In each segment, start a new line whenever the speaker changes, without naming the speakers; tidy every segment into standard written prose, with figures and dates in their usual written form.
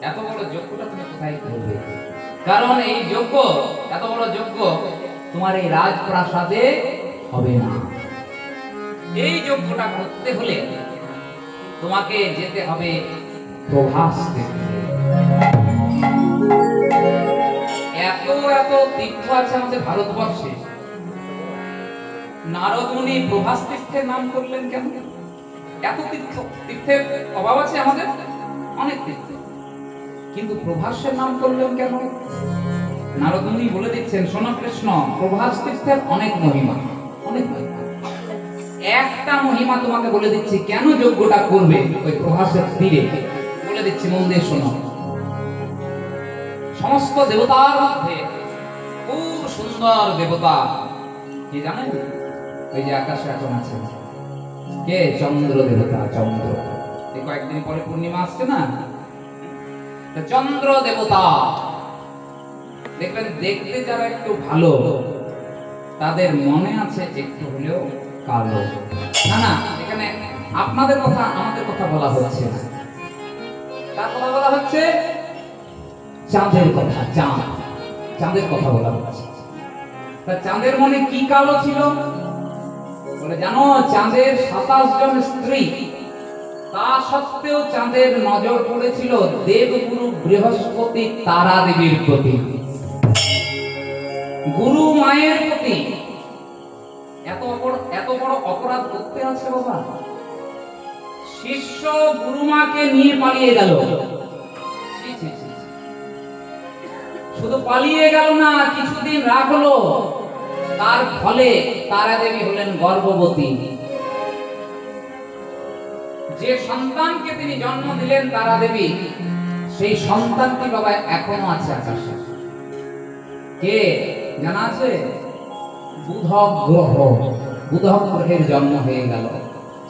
এত বড় যজ্ঞটা তুমি কোথায় করবে? কারণ এই যজ্ঞ, এত বড় যজ্ঞ তোমার এই রাজপ্রাসাদে হবে না। এই যজ্ঞটা করতে হলে তোমাকে যেতে হবে প্রভাস দেখতে। এত এত তীর্থ আছে আমাদের ভারতবর্ষে, নারদ মুনি প্রভাস তীর্থের নাম করলেন কেন? এত তীর্থের অভাব আছে আমাদের, অনেক তীর্থ, কিন্তু প্রভাসের নাম করলেন কেন? নারদ মুনি বলে দিচ্ছেন, শোনো কৃষ্ণ, প্রভাস তীর্থের অনেক মহিমা, অনেক মহিমা। একটা মহিমা তোমাকে বলে দিচ্ছি, কেন যজ্ঞটা করবে ওই প্রভাসের তীরে, বলে দিচ্ছি, মন দিয়ে শোনো। সমস্ত দেবতার মধ্যে খুব সুন্দর দেবতা কি জানেন? ওই যে আকাশে এখন আছে, কে? চন্দ্র দেবতা। চন্দ্র, এই কয়েকদিন পরে পূর্ণিমা আসছে না, চন্দ্র দেবতা দেখবেন দেখতে যারা একটু ভালো, তাদের মনে আছে একটু হলেও কালো। না না, এখানে আপনাদের কথা আমাদের কথা বলা হচ্ছে না, কার কথা বলা হচ্ছে? চাঁদের কথা। চাঁদের কথা বলা হচ্ছে। তা চাঁদের মনে কি কালো ছিল বলে জানো? চাঁদের 27 জন স্ত্রী, তা সত্ত্বেও চাঁদের নজর পড়েছিল দেবগুরু বৃহস্পতি তারা দেবীর প্রতি, গুরু মায়ের প্রতি। এত বড় অপরাধ করতে আছে বাবা। শিষ্য গুরুমাকে নিয়ে পালিয়ে গেল, শুধু পালিয়ে গেল না, কিছুদিন রাখলো। তার ফলে তারা দেবী হলেন গর্ভবতী। যে সন্তানকে তিনি জন্ম দিলেন তারা দেবী, সেই সন্তানটি বাবা এখনো আছে আকাশে। কে জানা আছে? বুধ গ্রহ। বুধ গ্রহের জন্ম হয়ে গেল,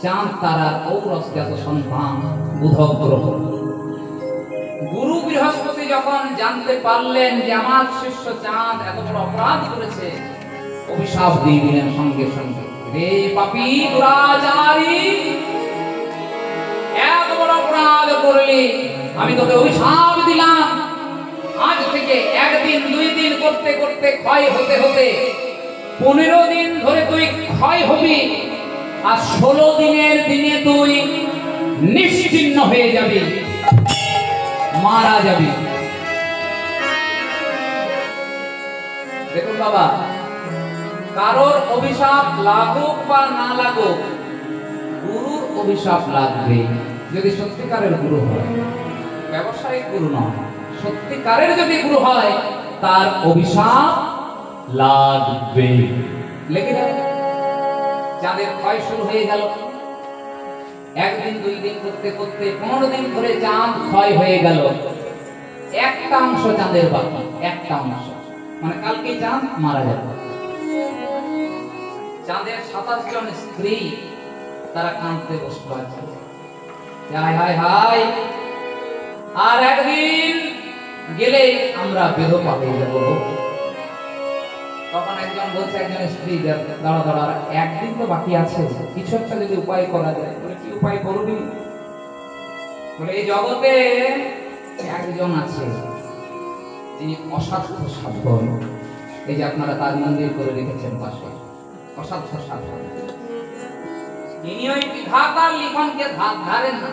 চাঁদ তারার ঔরসজাত সন্তান বুধ গ্রহ। গুরু বৃহস্পতি যখন জানতে পারলেন যে আমার শিষ্য চাঁদ এত বড় অপরাধ করেছে, অভিশাপ দিয়ে দিলেন সঙ্গে সঙ্গে, রে পাপী দুরাচারী, এত বড় অপরাধ করলি, আমি তোকে অভিশাপ দিলাম। আজ থেকে একদিন দুই দিন করতে করতে ক্ষয় হতে হতে 15 দিন ধরে তুই ক্ষয় হবি, আর 16 দিনের দিনে তুই নিশ্চিহ্ন হয়ে যাবি, মারা যাবি। দেখুন বাবা, কারোর অভিশাপ লাগুক বা না লাগুক, গুরুর অভিশাপ লাগবে। যদি সত্যিকারের গুরু হয়, ব্যবসায়িক গুরু নয়, সত্যিকারের যদি গুরু হয়, তার অভিশাপ লাগবে, লেগে যাবে। চাঁদের ক্ষয় শুরু হয়ে গেল। একদিন দুই দিন করতে করতে 15 দিন ধরে চাঁদ ক্ষয় হয়ে গেল। একটা অংশ চাঁদের বাকি, একটা অংশ, মানে কালকে চাঁদ মারা যাবে। চাঁদের 27 জন স্ত্রী তারা কাঁদতে বসে আছে, হায় হায় হায়, আর একদিন গেলে আমরা বেধবা হয়ে যাব। তখন একজন বলছে, একজন স্ত্রী, দাঁড়া দাঁড়া, একদিন তো বাকি আছে, কিছু একটা যদি উপায় করা যায়। বলে কি উপায় করবি? বলে এই জগতে একজন আছে যিনি অসাধ্য সাধন। এই যে আপনারা তার মন্দির করে রেখেছেন পাশে, অসাধ্য সাধন। তিনি ওই বিধাতার লিখনকে ধারেন না।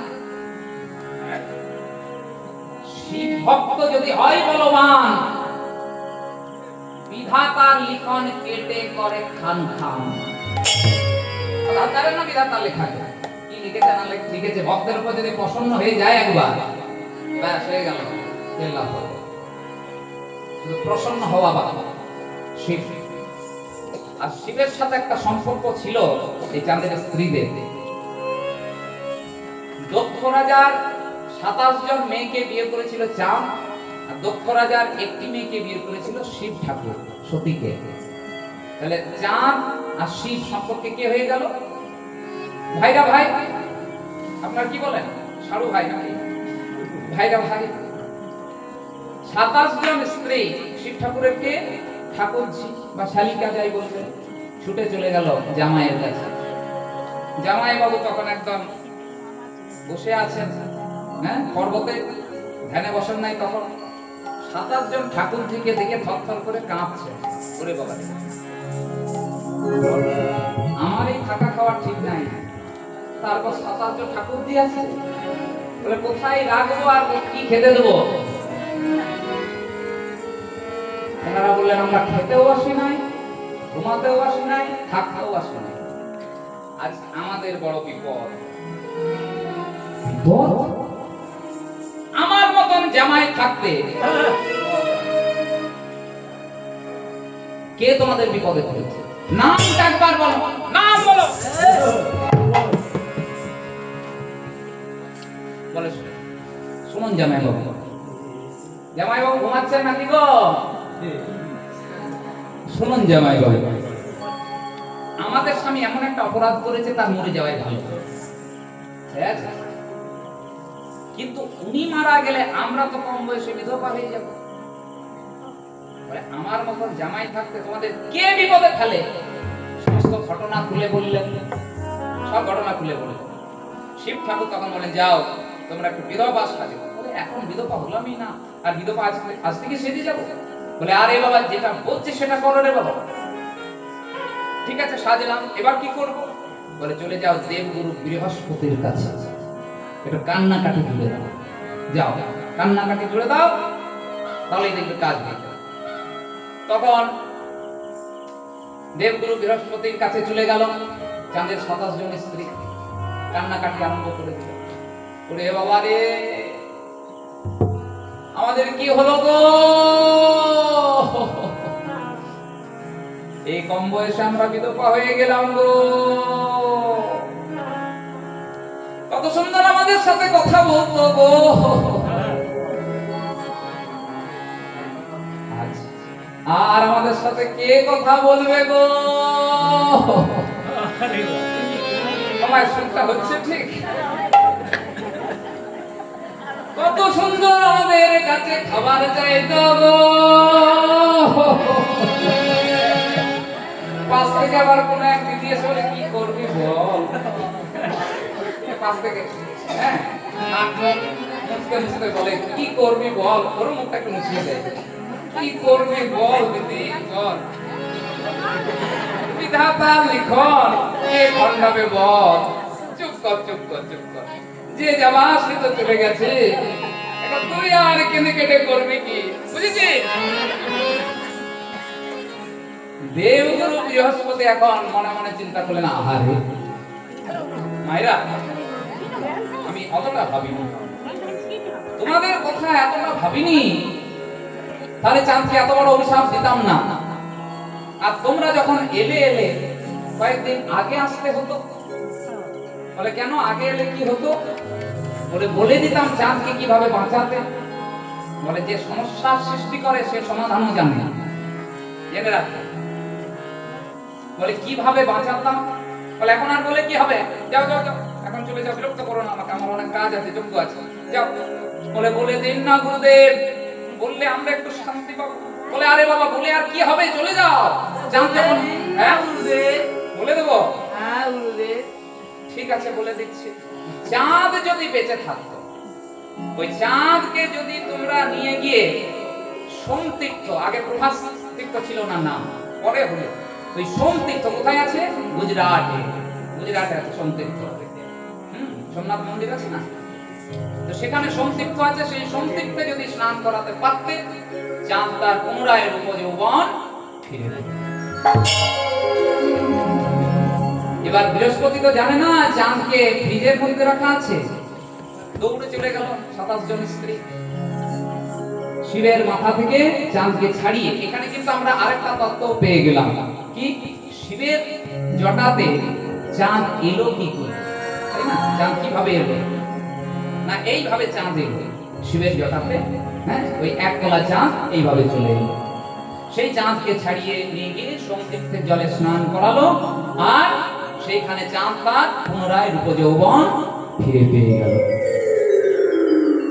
শিব ভক্ত যদি হয় বলবান, বিধাতার লিখন কেটে করে খান খান। জানেন না বিধাতার লেখা কি লিখেছে না লিখেছে? ভক্তের উপর যদি প্রসন্ন হয়ে যায় একবার, ব্যাস হয়ে গেল, শুধু প্রসন্ন হওয়া বাবা। শিব আর শিবের সাথে একটা সম্পর্ক ছিল এই চাঁদের স্ত্রীদের। দক্ষ রাজার 27 জন মেয়েকে বিয়ে করেছিল চাঁদ, আর দক্ষ রাজার একটি মেয়েকে বিয়ে করেছিল শিব ঠাকুর, সতীকে। তাহলে চাঁদ আর শিব সম্পর্কে কে হয়ে গেল? ভাইরা ভাই। আপনার কি বলেন? সারু ভাই নাকি? ভাইরা ভাই। 27 জন স্ত্রী শিব ঠাকুরের কে? ঠাকুরজি বা শালিকা যাই বলবেন, ছুটে চলে গেল জামাইয়ের কাছে। জামাই বাবু তখন একদম বসে আছেন, হ্যাঁ, পর্বতে ধ্যানে বসেন নাই তখন 7-8 জন ঠাকুর থেকে দেখে থরথর করে কাঁপছে। ওরে বাবা, আমার এই থাকা খাওয়া ঠিক নাই, তারপর 7-8 জন ঠাকুর দিয়ে আছে, বলে কোথায় রাখবো আর কি খেতে দেবো? এনারা বললেন আমরা খেতেও আসি নাই, ঘুমাতেও আসি নাই, থাকতেও আসি নাই, আজ আমাদের বড় বিপদ। আমার মতন জামাই থাকতে কে তোমাদের বিপদে ফেলেছে? নামটা একবার বলো, নাম বলো। বলে শুনুন জামাই বাবু, জামাই বাবু ঘুমাচ্ছেন নাকি গো? শুনুন জামাই বাবু, আমাদের স্বামী এমন একটা অপরাধ করেছে তার মরে যাওয়াই ভালো, কিন্তু উনি মারা গেলে আমরা তো কম বয়সে বিধবা হয়ে যাব। আমার মতন জামাই থাকতে তোমাদের কে বিপদে ফেলে? সমস্ত ঘটনা খুলে বললেন, সব ঘটনা খুলে বললেন। শিব ঠাকুর তখন বলেন যাও তোমরা একটু বিধবা সাজো। বলে এখন বিধবা হলামই না, আর বিধবা আজ থেকে সেজে যাবো? বলে আরে বাবা যেটা বলছে সেটা করো রে বাবা। ঠিক আছে সাজলাম, এবার কি করব? বলে চলে যাও দেবগুরু বৃহস্পতির কাছে, একটু কান্নাকাটি তুলে দাও, যাও কান্নাকাটি তুলে দাও, তাহলেই দেখবে কাজ হবে। তখন দেবগুরু বৃহস্পতির কাছে চলে গেল, চাঁদের 27 জন স্ত্রী কান্নাকাটি আরম্ভ করে দিল। ওরে বাবা রে, আমাদের কি হলো গো? এই কম বয়সে আমরা বিধবা হয়ে গেলাম গো। কত সুন্দর আমাদের সাথে কথা বলতো গো, আর আমাদের সাথে কে কথা বলবে গো? আমার শুনতে হচ্ছে ঠিক? কত সুন্দর আমাদের কাছে খাবার চাইতো গো, পাশ থেকে আবার কোন এক দিদি এসে বলে কি করবি বল, পাশ থেকে হ্যাঁ মুছতে মুছতে বলে কি করবি বল, ওর মুখটা একটু মুছিয়ে দেয়, কি করবি বল দিদি বল, বিধাতার লিখন কে খণ্ডাবে বল, চুপ কর চুপ কর চুপ কর, যে যাবা সে তো চলে গেছে, এখন তুই আর কেঁদে কেটে করবি কি, বুঝেছিস? দেবগুরু বৃহস্পতি এখন মনে মনে চিন্তা করলেন আহারে মায়েরা, আমি অতটা ভাবিনি, তোমাদের কথা এতটা ভাবিনি, তাহলে চাঁদকে এত বড় অভিশাপ দিতাম না। আর তোমরা যখন এলে কয়েকদিন আগে আসতে হতো। বলে কেন আগে এলে কি হতো? বলে বলে দিতাম চাঁদকে কিভাবে বাঁচাতে। বলে যে সমস্যার সৃষ্টি করে সে সমাধানও জানে না, জেনে রাখতে। বলে কিভাবে বাঁচাতাম? বলে এখন আর বলে কি হবে, যাও যাও যাও এখন চলে যাও, বিরক্ত করো না আমাকে, আমার অনেক কাজ আছে, যোগ্য আছে, যাও। বলে বলে দিন না গুরুদেব, বললে আমরা একটু শান্তি পাবো। বলে আরে বাবা বলে আর কি হবে, চলে যাও। চাঁদ যখন হ্যাঁ বলে দেবো, হ্যাঁ ঠিক আছে বলে দিচ্ছি। চাঁদ যদি বেঁচে থাকতো, ওই চাঁদকে যদি তোমরা নিয়ে গিয়ে সোমতীর্থ, আগে প্রভাস তীর্থ ছিল না নাম, পরে হলো, ওই সোমতীর্থ কোথায় আছে? গুজরাটে, গুজরাটে আছে সোমতীর্থ। সোমনাথ মন্দির আছে না, তো সেখানে সোমতীর্থ আছে, সেই সোমতীর্থে যদি স্নান করাতে পারতে, চাঁদ তার পুনরায় রূপ যৌবন ফিরে পেত। এবার বৃহস্পতি তো জানে না চাঁদকে ফ্রিজের মধ্যে রাখা আছে, দৌড়ে চলে গেল 27 জন স্ত্রী, শিবের মাথা থেকে চাঁদকে ছাড়িয়ে। এখানে কিন্তু আমরা আরেকটা তত্ত্ব পেয়ে গেলাম, কি শিবের জটাতে চাঁদ এলো কি করে, তাই না? চাঁদ কিভাবে এলো? না এইভাবে চাঁদ এলো শিবের জটাতে, হ্যাঁ ওই এক কলা চাঁদ এইভাবে চলে এলো। সেই চাঁদকে ছাড়িয়ে নিয়ে গিয়ে সোমতীর্থের জলে স্নান করালো, আর সেইখানে চাঁদ তার পুনরায় রূপ যৌবন ফিরে পেয়ে গেল।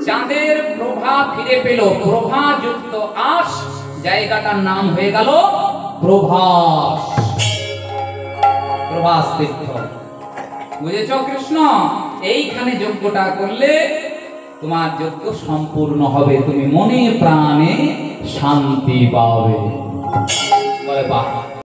চাঁদের প্রভা ফিরে পেল, প্রভা যুক্ত আশ, জায়গাটার নাম হয়ে গেল প্রভাস, প্রভাস তীর্থ। বুঝেছ কৃষ্ণ? এইখানে যজ্ঞটা করলে তোমার যজ্ঞ সম্পূর্ণ হবে, তুমি মনে প্রাণে শান্তি পাবে। বলে বাহ।